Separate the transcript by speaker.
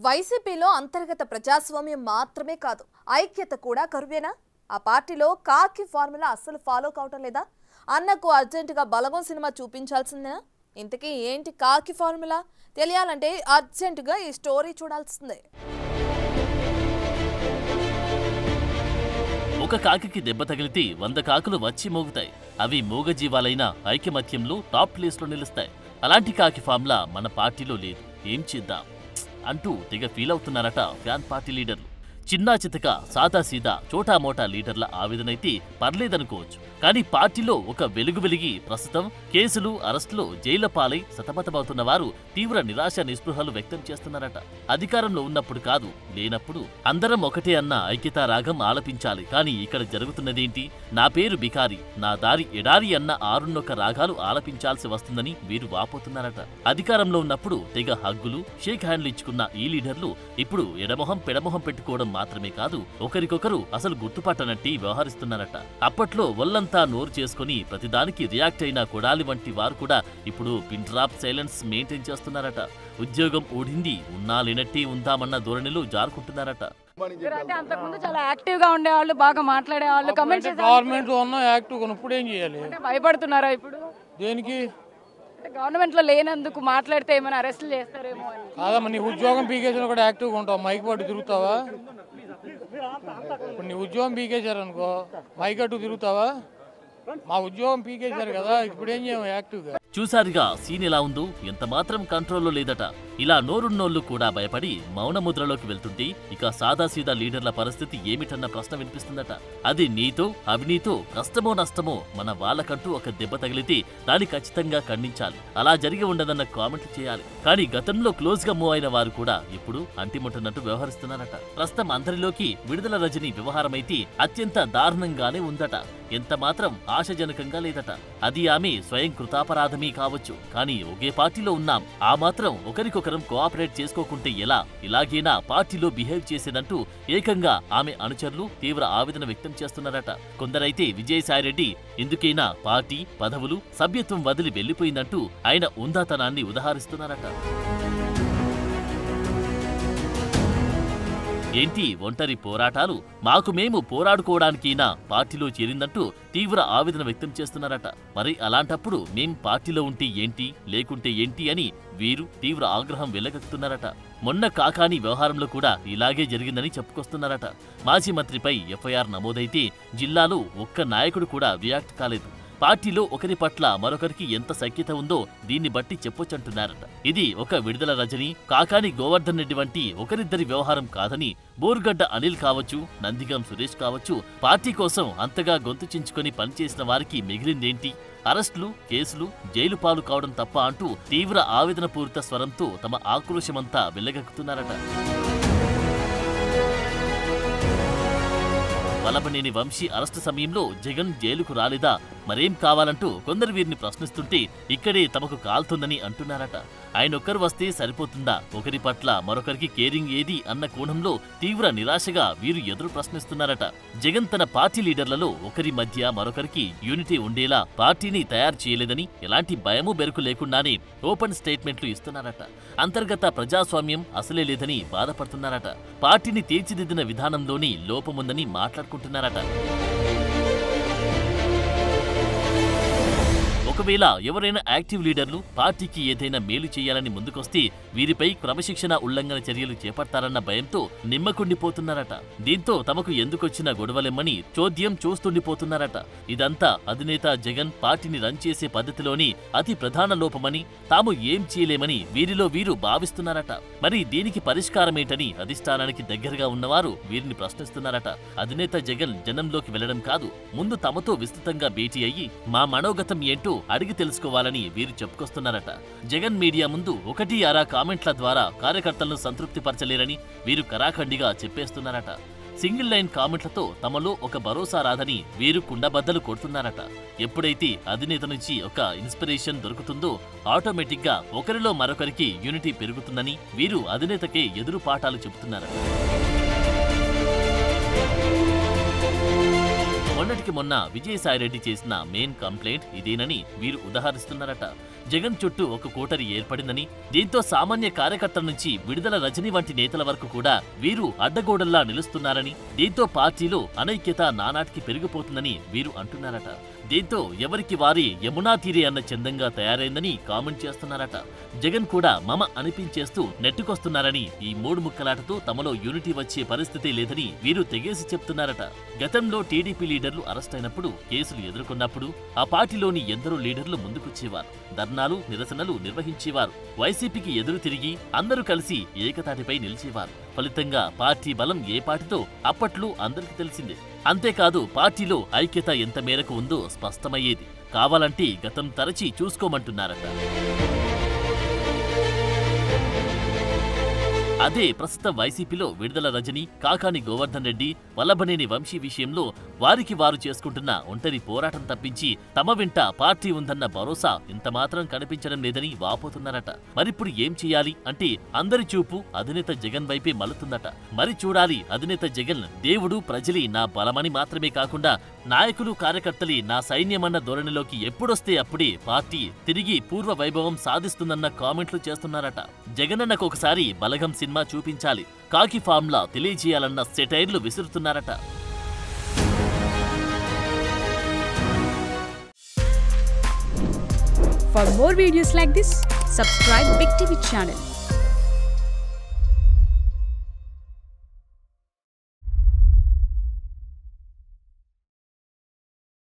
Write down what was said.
Speaker 1: వైసీపీలో అంతర్గత ప్రజాస్వామ్యం మాత్రమే కాదు, ఐక్యత కూడా కరువేనా? ఆ పార్టీలో కాకి ఫార్ములా అస్సలు ఫాలో కావటం లేదా? అన్నకు అర్జెంటుగా బలగం సినిమా చూపించాల్సిందేనా? ఇంతకీ ఏంటి కాకి ఫార్ములా? తెలియాలంటే అర్జెంటుగా ఈ స్టోరీ చూడాల్సిందే.
Speaker 2: ఒక కాకికి దెబ్బ తగిలితే 100 కాకులు వచ్చి మోగుతాయి. అవి మూగజీవాలైన ఐకమత్యంలో టాప్ ప్లేస్లో నిలుస్తాయి. అలాంటి కాకి ఫార్ములా మన పార్టీలో లేదు. ఏం చేద్దాం అంటూ తెగ ఫీల్ అవుతున్నారట ఫ్యాన్ పార్టీ లీడర్లు. చిన్నా చితక సాదా సీదా చోటా మోటా లీడర్ల ఆవేదనైతే పర్లేదనుకోవచ్చు. కానీ పార్టీలో ఒక వెలుగు వెలిగి ప్రస్తుతం కేసులు అరెస్టులో జైళ్ల పాలై సతమతమవుతున్న వారు తీవ్ర నిరాశ నిస్పృహలు వ్యక్తం చేస్తున్నారట. అధికారంలో ఉన్నప్పుడు కాదు, లేనప్పుడు అందరం ఒకటే అన్న ఐక్యతా రాగం ఆలపించాలి. కానీ ఇక్కడ జరుగుతున్నదేంటి? నా పేరు బికారి, నా దారి ఎడారి అన్న 6 రాగాలు ఆలపించాల్సి వస్తుందని వీరు వాపోతున్నారట. అధికారంలో ఉన్నప్పుడు తెగ హగ్గులు షేక్ హ్యాండ్లు ఇచ్చుకున్న ఈ లీడర్లు ఇప్పుడు ఎడమొహం పెడమొహం పెట్టుకోవడం మాత్రమే కాదు, ఒకరికొకరు అసలు గుర్తుపట్టనట్టి వ్యవహరిస్తున్నారట. అప్పట్లో ఒళ్లంతా నోరు చేసుకుని ప్రతిదానికి రియాక్ట్ అయిన కొడాలి వంటి వారు కూడా ఇప్పుడు పిన్ డ్రాప్ సైలెన్స్ మెయింటైన్ చేస్తున్నారట. ఉద్యోగం ఊడింది, ఉన్నా లేనట్టి ఉందామన్న ధోరణిలో జారుకుంటున్నారట.
Speaker 3: అంతకుముందు చాలా యాక్టివ్ గా ఉండేవాళ్ళు, బాగా మాట్లాడేవాళ్ళు, కమెంట్స్
Speaker 4: గవర్నమెంట్ లో ఉన్న యాక్టివ్ ఇప్పుడు ఏం చేయాలి?
Speaker 3: భయపడుతున్నారా ఇప్పుడు?
Speaker 4: దేనికి?
Speaker 3: గవర్నమెంట్ లో లేనందుకు మాట్లాడితే ఏమైనా అరెస్టులు చేస్తారేమో అని.
Speaker 4: కాదమ్మా, నీ ఉద్యోగం పీకేసిన కూడా యాక్టివ్గా ఉంటావు, మైక్ పట్టు తిరుగుతావా? ఇప్పుడు నీ ఉద్యోగం పీకేశారనుకో, మైక్ అట్టు తిరుగుతావా? మా ఉద్యోగం పీకేశారు కదా, ఇప్పుడు ఏం చేయము యాక్టివ్గా.
Speaker 2: చూసారుగా సీన్ ఎలా ఉందో? ఎంత మాత్రం కంట్రోల్లో లేదట. ఇలా నోరున్నోళ్లు కూడా భయపడి మౌన ముద్రలోకి వెళ్తుంటే ఇక సాదాసీదా లీడర్ల పరిస్థితి ఏమిటన్న ప్రశ్న వినిపిస్తుందట. అది నీతో అవినీతో కష్టమో నష్టమో మన వాళ్ళకంటూ ఒక దెబ్బ తగిలితే దాన్ని ఖచ్చితంగా ఖండించాలి. అలా జరిగి ఉండదన్న కామెంట్లు చేయాలి. కానీ గతంలో క్లోజ్ గా మూవ్ అయిన వారు కూడా ఇప్పుడు అంటిముట్టనట్టు వ్యవహరిస్తున్నారట. ప్రస్తుతం అందరిలోకి విడుదల రజని వ్యవహారమైతే అత్యంత దారుణంగానే ఉందట. ఎంత మాత్రం ఆశాజనకంగా లేదట. అది ఆమె స్వయం కృతాపరాధమే కావచ్చు. కానీ ఒకే పార్టీలో ఉన్నాం, ఆ మాత్రం ఒకరికొకరం కోఆపరేట్ చేసుకోకుంటే ఎలా? ఇలాగేనా పార్టీలో బిహేవ్ చేసేదంటూ ఏకంగా ఆమె అనుచరులు తీవ్ర ఆవేదన వ్యక్తం చేస్తున్నారట. కొందరైతే విజయసాయిరెడ్డి ఎందుకైనా పార్టీ పదవులు సభ్యత్వం వదిలి వెళ్లిపోయిందంటూ ఆయన ఉందాతనాన్ని ఉదహరిస్తున్నారట. ఏంటి ఒంటరి పోరాటాలు? మాకు మేము పోరాడుకోవడానికైనా పార్టీలో చేరిందంటూ తీవ్ర ఆవేదన వ్యక్తం చేస్తున్నారట. మరి అలాంటప్పుడు మేం పార్టీలో ఉంటే ఏంటి, లేకుంటే ఏంటి అని వీరు తీవ్ర ఆగ్రహం వెళ్లగక్కుతున్నారట. మొన్న కాకాని వ్యవహారంలో కూడా ఇలాగే జరిగిందని చెప్పుకొస్తున్నారట. మాజీ మంత్రిపై ఎఫ్ఐఆర్ నమోదైతే జిల్లాలో ఒక్క నాయకుడు కూడా రియాక్ట్ కాలేదు. పార్టీలో ఒకరి పట్ల మరొకరికి ఎంత సఖ్యత ఉందో దీన్ని బట్టి చెప్పొచ్చంటున్నారట. ఇది ఒక విడుదల రజని, కాకాని గోవర్ధన్ రెడ్డి వంటి ఒకరిద్దరి వ్యవహారం కాదని, బోర్గడ్డ అనిల్ కావచ్చు, నందిగం సురేష్ కావచ్చు, పార్టీ కోసం అంతగా గొంతు చించుకొని పనిచేసిన వారికి మిగిలిందేంటి? అరెస్టులు, కేసులు, జైలు పాలు కావడం తప్ప అంటూ తీవ్ర ఆవేదన పూరిత స్వరంతో తమ ఆక్రోశమంతా వెళ్లగక్కుతున్నారట. వల్లభనేని వంశీ అరెస్టు సమయంలో జగన్ జైలుకు రాలేదా, మరేం కావాలంటూ కొందరు వీరిని ప్రశ్నిస్తుంటే ఇక్కడే తమకు కాల్తుందని అంటున్నారట. ఆయనొక్కరు వస్తే సరిపోతుందా? ఒకరి పట్ల మరొకరికి కేరింగ్ ఏది అన్న కోణంలో తీవ్ర నిరాశగా వీరు ఎదురు ప్రశ్నిస్తున్నారట. జగన్ తన పార్టీ లీడర్లలో ఒకరి మధ్య మరొకరికి యూనిటీ ఉండేలా పార్టీని తయారు చేయలేదని, ఎలాంటి భయము బెరుకు లేకుండానే ఓపెన్ స్టేట్మెంట్లు ఇస్తున్నారట. అంతర్గత ప్రజాస్వామ్యం అసలే లేదని బాధపడుతున్నారట. పార్టీని తీర్చిదిద్దిన విధానంలోని లోపముందని మాట్లాడుకుంటున్నారట. ఒకవేళ ఎవరైనా యాక్టివ్ లీడర్లు పార్టీకి ఏదైనా మేలు చేయాలని ముందుకొస్తే వీరిపై క్రమశిక్షణ ఉల్లంఘన చర్యలు చేపడతారన్న భయంతో నిమ్మకుండిపోతున్నారట. దీంతో తమకు ఎందుకొచ్చిన గొడవలెమ్మని చోద్యం చూస్తుండిపోతున్నారట. ఇదంతా అధినేత జగన్ పార్టీని రన్ చేసే పద్ధతిలోని అతి ప్రధాన లోపమని, తాము ఏం చేయలేమని వీరిలో వీరు భావిస్తున్నారట. మరి దీనికి పరిష్కారమేంటని అధిష్టానానికి దగ్గరగా ఉన్నవారు వీరిని ప్రశ్నిస్తున్నారట. అధినేత జగన్ జనంలోకి వెళ్లడం కాదు, ముందు తమతో విస్తృతంగా భేటీ అయ్యి మా మనోగతం ఏంటో అడిగి తెలుసుకోవాలని వీరు చెప్పుకొస్తున్నారట. జగన్ మీడియా ముందు 1-6 కామెంట్ల ద్వారా కార్యకర్తలను సంతృప్తి పరచలేరని వీరు కరాఖండిగా చెప్పేస్తున్నారట. సింగిల్ లైన్ కామెంట్లతో తమలో ఒక భరోసా రాదని వీరు కుండబద్దలు కొడుతున్నారట. ఎప్పుడైతే అధినేత నుంచి ఒక ఇన్స్పిరేషన్ దొరుకుతుందో ఆటోమేటిక్గా ఒకరిలో మరొకరికి యూనిటీ పెరుగుతుందని వీరు అధినేతకే ఎదురు పాఠాలు చెబుతున్నారట. మొన్నటికి మొన్న విజయసాయిరెడ్డి చేసిన మెయిన్ కంప్లైంట్ ఇదేనని వీరు ఉదహరిస్తున్నారట. జగన్ చుట్టూ ఒక కోటరి ఏర్పడిందని, దీంతో సామాన్య కార్యకర్తల నుంచి విడుదల రజనీ వంటి నేతల వరకు కూడా వీరు అడ్డగోడల్లా నిలుస్తున్నారని, దీంతో పార్టీలో అనైక్యత నానాటికి పెరిగిపోతుందని వీరు అంటున్నారట. దీంతో ఎవరికి వారి యమునా తీరే అన్న చందంగా తయారైందని కామెంట్ చేస్తున్నారట. జగన్ కూడా మమ అనిపించేస్తూ నెట్టుకొస్తున్నారని, ఈ మూడు ముక్కలాటతో తమలో యూనిటీ వచ్చే పరిస్థితి లేదని వీరు తెగేసి చెప్తున్నారట. గతంలో టీడీపీ లీడర్లు అరెస్ట్ అయినప్పుడు, కేసులు ఎదుర్కొన్నప్పుడు ఆ పార్టీలోని ఎందరో లీడర్లు ముందుకొచ్చేవారు, ధర్నాలు నిరసనలు నిర్వహించేవారు, వైసీపీకి ఎదురు తిరిగి అందరూ కలిసి ఏకతాటిపై నిలిచేవారు. ఫలితంగా పార్టీ బలం ఏ పార్టీతో అప్పట్లో అందరికీ తెలిసిందే. అంతేకాదు పార్టీలో ఐక్యత ఎంత మేరకు ఉందో స్పష్టమయ్యేది. కావాలంటే గతం తరచి చూసుకోమంటున్నారట. అదే ప్రస్తుతం వైసీపీలో విడుదల రజని, కాకాని గోవర్ధన్ రెడ్డి, వల్లభనేని వంశీ విషయంలో వారికి వారు చేసుకుంటున్న ఒంటరి పోరాటం తప్పించి తమ వెంట పార్టీ ఉందన్న భరోసా ఇంతమాత్రం కనిపించడం లేదని వాపోతున్నారట. మరిప్పుడు ఏం చేయాలి అంటే అందరి చూపు అధినేత జగన్ వైపే మలుతుందట. మరి చూడాలి అధినేత జగన్ దేవుడు ప్రజలే నా బలమని మాత్రమే కాకుండా నాయకులు కార్యకర్తలే నా సైన్యమన్న ధోరణిలోకి ఎప్పుడొస్తే అప్పుడే పార్టీ తిరిగి పూర్వ వైభవం సాధిస్తుందన్న కామెంట్లు చేస్తున్నారట. జగనన్నకు ఒకసారి బలగం సినిమా చూపించాలి, కాకి ఫామ్లా తెలియజేయాలన్న సెటైర్లు విసురుతున్నారట.
Speaker 5: For more videos like this, subscribe Big TV channel.